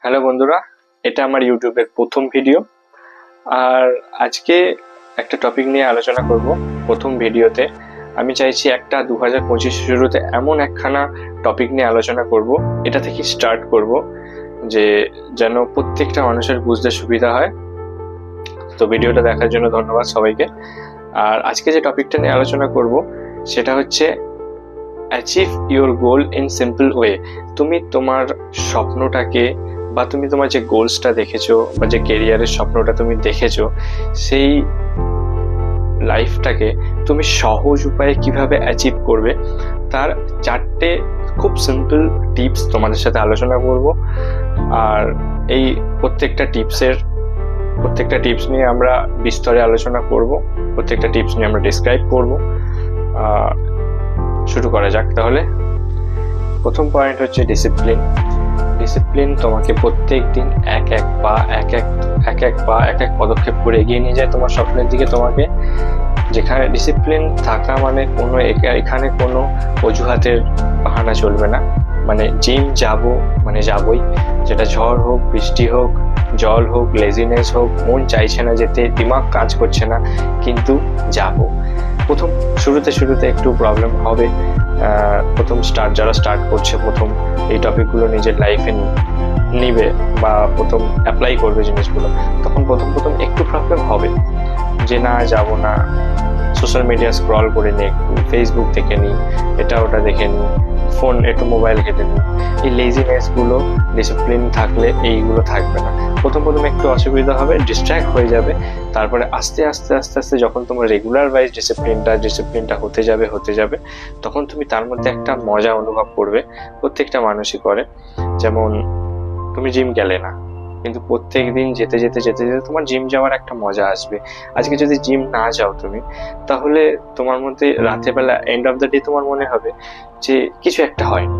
Hello বন্ধুরা, এটা আমার ইউটিউবের প্রথম ভিডিও। আর আজকে একটা টপিক নিয়ে আলোচনা করব। প্রথম ভিডিওতে আমি চাইছি একটা 2025 শুরুতে এমন একখানা টপিক নিয়ে আলোচনা করব, এটা থেকে স্টার্ট করব যে যেন প্রত্যেকটা মানুষের বুঝতে সুবিধা হয়। তো ভিডিওটা দেখার জন্য ধন্যবাদ সবাইকে। আর আজকে যে টপিকটা নিয়ে আলোচনা করব সেটা হচ্ছে achieve your goal in simple way. তুমি তোমার স্বপ্নটাকে বা তুমি তোমার যে গোলসটা দেখেছো বা যে কেরিয়ারের স্বপ্নটা তুমি দেখেছো, সেই লাইফটাকে তুমি সহজ উপায়ে কিভাবে অ্যাচিভ করবে তার 4টে খুব সিম্পল টিপস তোমাদের সাথে আলোচনা করব। আর এই প্রত্যেকটা টিপস নিয়ে আমরা বিস্তরে আলোচনা করব, প্রত্যেকটা টিপস নিয়ে আমরা ডিসক্রাইব করব। শুরু করা যাক তাহলে। প্রথম পয়েন্ট হচ্ছে ডিসিপ্লিন তোমাকে প্রত্যেক দিন এক এক পদক্ষেপ করে এগিয়ে নিয়ে যায় তোমার স্বপ্নের দিকে। তোমাকে যেখানে ডিসিপ্লিন থাকা মানে এখানে কোনো অজুহাতের বাহানা চলবে না। মানে জিম মানে যাবই, যেটা ঝড় হোক, বৃষ্টি হোক, জল হোক, লেজিনেস হোক, মন চাইছে না যেতে, দিমাগ কাজ করছে না, কিন্তু যাব। শুরুতে একটু প্রবলেম হবে। যারা স্টার্ট করছে, প্রথম এই টপিকগুলো নিজের লাইফে নিবে বা প্রথম অ্যাপ্লাই করবে জিনিসগুলো, তখন প্রথম একটু প্রবলেম হবে যে না যাব না, সোশ্যাল মিডিয়া স্ক্রল করে নিই, একটু ফেসবুক দেখে নিই, এটা ওটা দেখে নিই, ফোন একটু মোবাইল ঘেটে নিই। এই লেজিনেস গুলো ডিসিপ্লিন থাকলে এইগুলো থাকবে না। প্রথম একটু অসুবিধা হবে, ডিস্ট্র্যাক্ট হয়ে যাবে। তারপরে আস্তে আস্তে যখন তোমার রেগুলার ওয়াইজ ডিসিপ্লিনটা হতে যাবে, তখন তুমি তার মধ্যে একটা মজা অনুভব করবে। প্রত্যেকটা মানুষই করে। যেমন তুমি জিম গেলে না, কিন্তু প্রত্যেক দিন যেতে তোমার জিম যাওয়ার একটা মজা আসবে। আজকে যদি জিম না যাও তুমি, তাহলে তোমার মধ্যে রাতের বেলা এন্ড অফ দ্য ডে তোমার মনে হবে যে কিছু একটা হয়নি,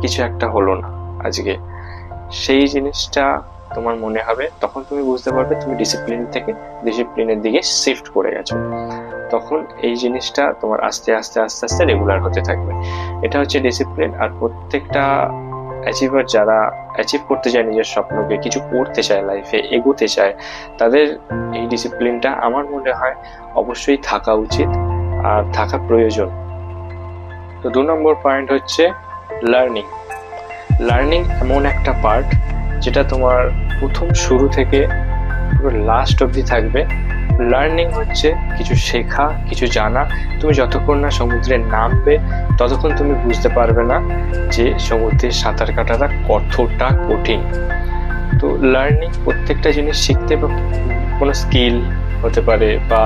কিছু একটা হলো না আজকে। সেই জিনিসটা তোমার মনে হবে, তখন তুমি বুঝতে পারবে তুমি ডিসিপ্লিনের দিকে শিফট করে গেছো। তখন এই জিনিসটা তোমার আস্তে আস্তে রেগুলার হতে থাকবে। এটা হচ্ছে ডিসিপ্লিন। আর প্রত্যেকটা অ্যাচিভার, যারা অ্যাচিভ করতে চায় নিজের স্বপ্নকে, কিছু করতে চায় লাইফে, এগোতে চায়, তাদের এই ডিসিপ্লিনটা আমার মনে হয় অবশ্যই থাকা উচিত আর থাকা প্রয়োজন। তো 2 নম্বর পয়েন্ট হচ্ছে লার্নিং এমন একটা পার্ট যেটা তোমার প্রথম শুরু থেকে পুরো লাস্ট অবধি থাকবে। লার্নিং হচ্ছে কিছু শেখা, কিছু জানা। তুমি যতক্ষণ না সমুদ্রে নামবে, ততক্ষণ তুমি বুঝতে পারবে না যে সমুদ্রে সাঁতার কাটাটা কতটা কঠিন। তো লার্নিং প্রত্যেকটা জিনিস শিখতে, বা কোনো স্কিল হতে পারে বা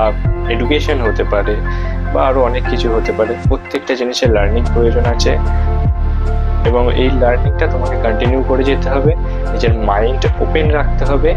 এডুকেশন হতে পারে বা আরো অনেক কিছু হতে পারে, প্রত্যেকটা জিনিসের লার্নিং প্রয়োজন আছে। এবং এই লার্নিংটা তোমাকে কন্টিনিউ করে যেতে হবে। নিজের মাইন্ড ওপেন রাখতে হবে,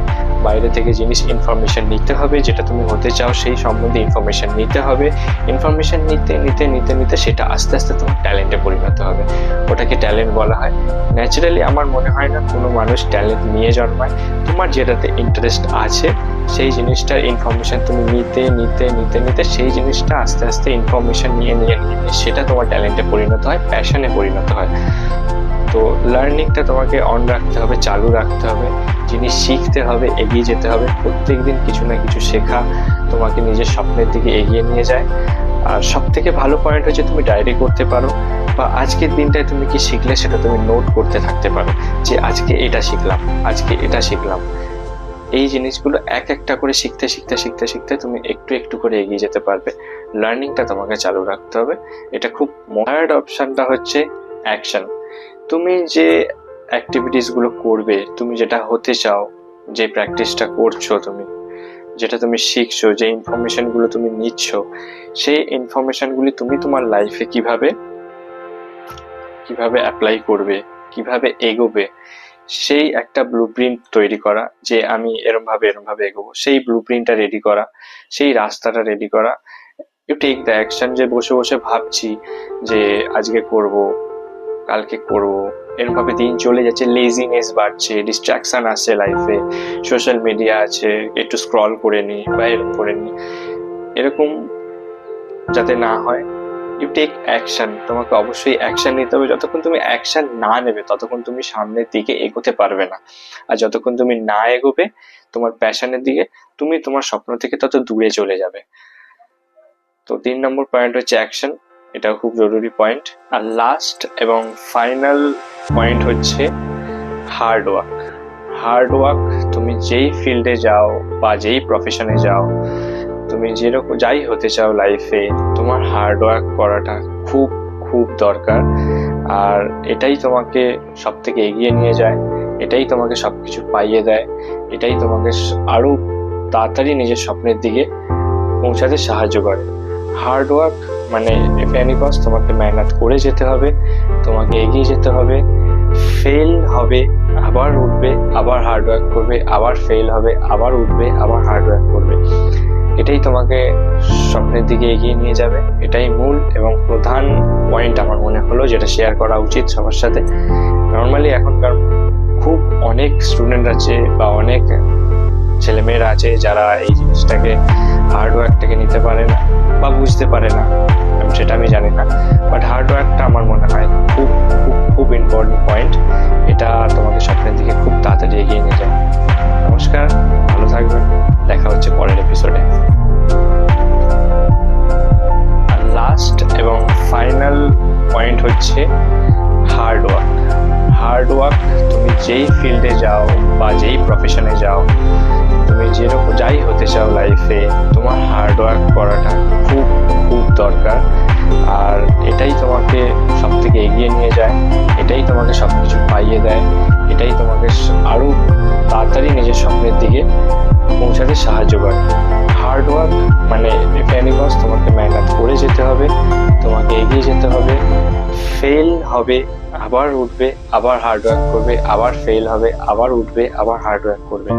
বাইরে থেকে ইনফরমেশন নিতে হবে, যেটা তুমি হতে চাও সেই সম্বন্ধে ইনফরমেশন নিতে হবে। ইনফরমেশন নিতে সেটা আস্তে আস্তে তোমার ট্যালেন্টে পরিণত হবে। ওটাকে ট্যালেন্ট বলা হয়। ন্যাচারালি আমার মনে হয় না কোনো মানুষ ট্যালেন্ট নিয়ে জন্মায়। তোমার যেটাতে ইন্টারেস্ট আছে সেই জিনিসটার ইনফরমেশন তুমি নিতে সেই জিনিসটা আস্তে আস্তে ইনফরমেশন নিয়ে সেটা তোমার ট্যালেন্টে পরিণত হয়, প্যাশনে পরিণত হয়। তো লার্নিংটা তোমাকে অন রাখতে হবে, চালু রাখতে হবে, জিনিস শিখতে হবে, এগিয়ে যেতে হবে। প্রত্যেকদিন কিছু না কিছু শেখা তোমাকে নিজের স্বপ্নের দিকে এগিয়ে নিয়ে যায়। আর সব থেকে ভালো পয়েন্ট হচ্ছে তুমি ডায়েরি করতে পারো, বা আজকের দিনটায় তুমি কি শিখলে সেটা তুমি নোট করতে থাকতে পারো, যে আজকে এটা শিখলাম। এই জিনিসগুলো একটা করে শিখতে তুমি একটু করে এগিয়ে যেতে পারবে। লার্নিংটা তোমাকে চালু রাখতে হবে। এটা খুব থার্ড অপশনটা হচ্ছে অ্যাকশন। তুমি যে অ্যাক্টিভিটিস গুলো করবে, তুমি যেটা হতে চাও, যে প্র্যাকটিসটা করছো, যেটা তুমি শিখছো, যে ইনফরমেশন গুলো তুমি নিচ্ছ, সেই ইনফরমেশন গুলি তুমি তোমার লাইফে কিভাবে অ্যাপ্লাই করবে, কিভাবে এগোবে, সেই একটা ব্লুপ্রিন্ট তৈরি করা, যে আমি এরম ভাবে এগোবো, সেই ব্লুপ্রিন্টটা রেডি করা, সেই রাস্তাটা রেডি করা। You take the action. যে বসে ভাবছি যে আজকে করব, কালকে করব, এরকম ভাবে দিন চলে যাচ্ছে, লেজিনেস বাড়ছে, ডিস্ট্রাকশন আসছে লাইফে, সোশ্যাল মিডিয়া আছে, একটু স্ক্রল করে নি বা এরকম যাতে না হয়, ইউ টেক অ্যাকশন। তোমাকে অবশ্যই অ্যাকশন নিতে হবে। যতক্ষণ তুমি অ্যাকশন না নেবে ততক্ষণ তুমি সামনের দিকে এগোতে পারবে না। আর যতক্ষণ তুমি না এগোবে তোমার প্যাশনের দিকে, তুমি তোমার স্বপ্ন থেকে তত দূরে চলে যাবে। তো 3 নম্বর পয়েন্ট হচ্ছে অ্যাকশন, এটা খুব জরুরি পয়েন্ট। আর লাস্ট এবং ফাইনাল পয়েন্ট হচ্ছে হার্ড ওয়ার্ক। হার্ড ওয়ার্ক, তুমি যেই ফিল্ডে যাও বা যেই প্রফেশনে যাও, তুমি যেরকম যাই হতে চাও লাইফে, তোমার হার্ড ওয়ার্ক করাটা খুব খুব দরকার। আর এটাই তোমাকে সব থেকে এগিয়ে নিয়ে যায়, এটাই তোমাকে সবকিছু পাইয়ে দেয়, এটাই তোমাকে আরো তাড়াতাড়ি নিজের স্বপ্নের দিকে পৌঁছাতে সাহায্য করে। হার্ড ওয়ার্ক মানে তোমাকে মেহনত করে যেতে হবে, তোমাকে এগিয়ে যেতে হবে, ফেল হবে, আবার উঠবে, আবার হার্ড ওয়ার্ক করবে, আবার ফেল হবে, আবার উঠবে, আবার হার্ড ওয়ার্ক করবে। এটাই তোমাকে স্বপ্নের দিকে এগিয়ে নিয়ে যাবে। এটাই মূল এবং প্রধান পয়েন্ট আমার মনে হলো, যেটা শেয়ার করা উচিত সবার সাথে। নর্মালি এখনকার খুব অনেক স্টুডেন্ট আছে বা অনেক ছেলেমেয়েরা আছে যারা এই জিনিসটাকে, হার্ড ওয়ার্কটাকে নিতে পারে না বা বুঝতে পারে না, সেটা আমি জানি না। বাট হার্ড ওয়ার্কটা আমার মনে হয় খুব খুব খুব ইম্পর্টেন্ট পয়েন্ট। এটা তোমাকে স্বপ্নের দিকে খুব তাড়াতাড়ি এগিয়ে নিয়ে যায়। নমস্কার, ভালো থাকবেন, দেখা হচ্ছে পরের এপিসোডে। আর লাস্ট এবং ফাইনাল পয়েন্ট হচ্ছে হার্ড ওয়ার্ক। হার্ড ওয়ার্ক, তুমি যেই ফিল্ডে যাও বা যেই প্রফেশনে যাও, তুমি যেরকম যাই হতে চাও লাইফে, তোমার হার্ড ওয়ার্ক করাটা খুব খুব দরকার। আর এটাই তোমাকে সব থেকে এগিয়ে নিয়ে যায়, এটাই তোমাকে সবকিছু পাইয়ে দেয়, এটাই তোমাকে আরো তাড়াতাড়ি নিজের স্বপ্নের দিকে পৌঁছাতে সাহায্য করে। হার্ড ওয়ার্ক মানে তোমাকে মেহনত করে যেতে হবে, তোমাকে এগিয়ে যেতে হবে, ফেল হবে, আবার উঠবে, আবার হার্ড ওয়ার্ক করবে, আবার ফেল হবে, আবার উঠবে, আবার হার্ড ওয়ার্ক করবে।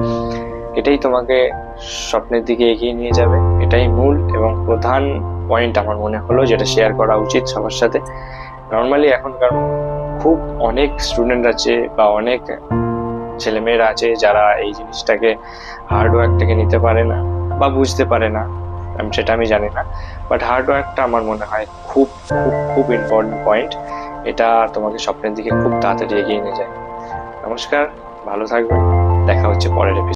এটাই তোমাকে স্বপ্নের দিকে এগিয়ে নিয়ে যাবে। এটাই মূল এবং প্রধান পয়েন্ট আমার মনে হলো, যেটা শেয়ার করা উচিত সবার সাথে। নর্মালি এখনকার খুব অনেক স্টুডেন্ট আছে বা অনেক ছেলেমেয়েরা আছে যারা এই জিনিসটাকে, হার্ড ওয়ার্কটাকে নিতে পারে না বা বুঝতে পারে না, সেটা আমি জানি না। বাট হার্ড ওয়ার্কটা আমার মনে হয় খুব খুব খুব ইম্পর্টেন্ট পয়েন্ট। এটা তোমাকে স্বপ্নের দিকে খুব তাড়াতাড়ি এগিয়ে নিয়ে যায়। নমস্কার, ভালো থাকবেন, দেখা হচ্ছে পরের এপিসোডে।